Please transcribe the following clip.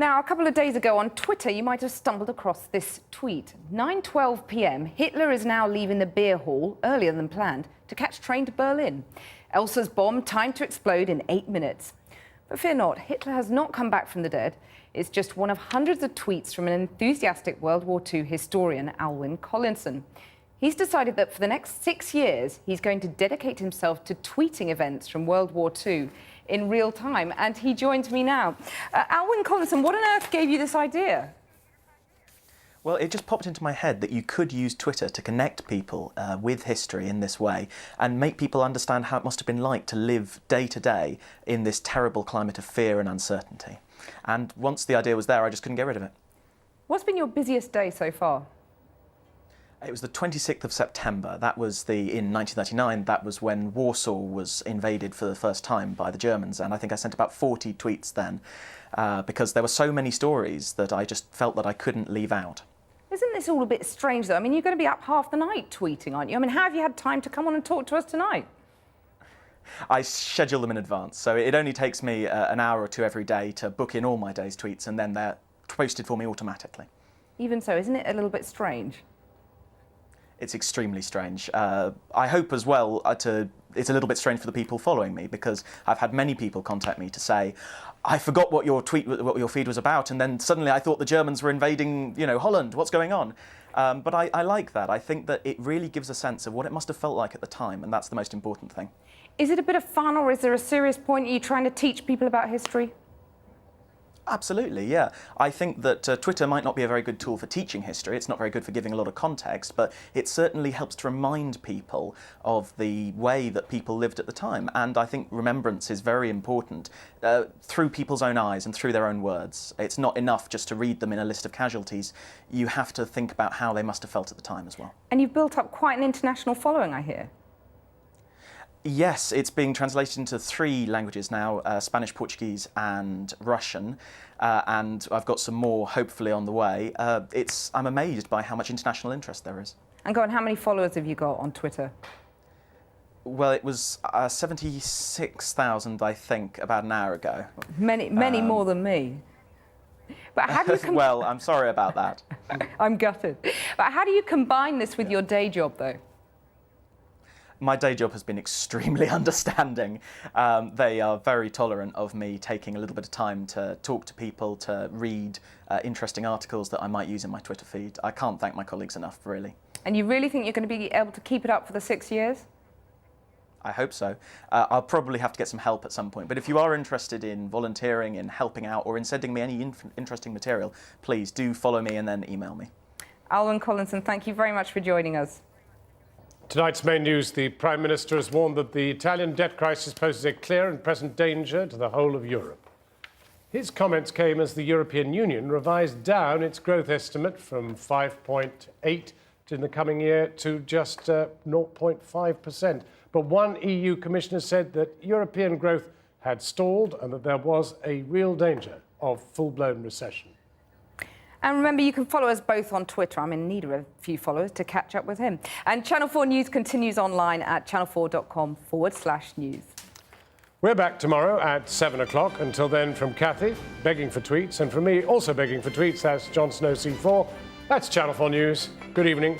Now, a couple of days ago on Twitter, you might have stumbled across this tweet. 9:12 p.m, Hitler is now leaving the beer hall earlier than planned to catch train to Berlin. Elsa's bomb timed to explode in 8 minutes. But fear not, Hitler has not come back from the dead. It's just one of hundreds of tweets from an enthusiastic World War II historian, Alwyn Collinson. He's decided that for the next 6 years, he's going to dedicate himself to tweeting events from World War II in real time. And he joins me now. Alwyn Collinson, what on earth gave you this idea? Well, it just popped into my head that you could use Twitter to connect people with history in this way and make people understand how it must have been like to live day to day in this terrible climate of fear and uncertainty. And once the idea was there, I just couldn't get rid of it. What's been your busiest day so far? It was the 26th of September. That was in 1939, that was when Warsaw was invaded for the first time by the Germans. And I think I sent about 40 tweets then because there were so many stories that I just felt that I couldn't leave out. Isn't this all a bit strange, though? I mean, you're going to be up half the night tweeting, aren't you? I mean, how have you had time to come on and talk to us tonight? I schedule them in advance, so it only takes me an hour or two every day to book in all my day's tweets, and then they're posted for me automatically. Even so, isn't it a little bit strange? It's extremely strange. I hope as well it's a little bit strange for the people following me, because I've had many people contact me to say, I forgot what your feed was about, and then suddenly I thought the Germans were invading, Holland. What's going on? But I like that. I think that it really gives a sense of what it must have felt like at the time, and that's the most important thing. Is it a bit of fun, or is there a serious point? Are you trying to teach people about history? Absolutely, yeah. I think that Twitter might not be a very good tool for teaching history. It's not very good for giving a lot of context, but it certainly helps to remind people of the way that people lived at the time. And I think remembrance is very important through people's own eyes and through their own words. It's not enough just to read them in a list of casualties. You have to think about how they must have felt at the time as well. And you've built up quite an international following, I hear. Yes, it's being translated into 3 languages now, Spanish, Portuguese and Russian, and I've got some more hopefully on the way. I'm amazed by how much international interest there is. And go on, how many followers have you got on Twitter? Well, it was 76,000, I think, about an hour ago. Many more than me. But how do you well, I'm sorry about that. I'm gutted. But how do you combine this with your day job, though? My day job has been extremely understanding. They are very tolerant of me taking a little bit of time to talk to people, to read interesting articles that I might use in my Twitter feed. I can't thank my colleagues enough, really. And you really think you're going to be able to keep it up for the 6 years? I hope so. I'll probably have to get some help at some point. But if you are interested in volunteering, in helping out, or in sending me any interesting material, please do follow me and then email me. Alwyn Collinson, thank you very much for joining us. Tonight's main news, the Prime Minister has warned that the Italian debt crisis poses a clear and present danger to the whole of Europe. His comments came as the European Union revised down its growth estimate from 5.8% in the coming year to just 0.5%. But one EU commissioner said that European growth had stalled and that there was a real danger of full-blown recession. And remember, you can follow us both on Twitter. I'm in need of a few followers to catch up with him. And Channel 4 News continues online at channel4.com/news. We're back tomorrow at 7 o'clock. Until then, from Kathy, begging for tweets, and from me, also begging for tweets, that's Jon Snow C4. That's Channel 4 News. Good evening.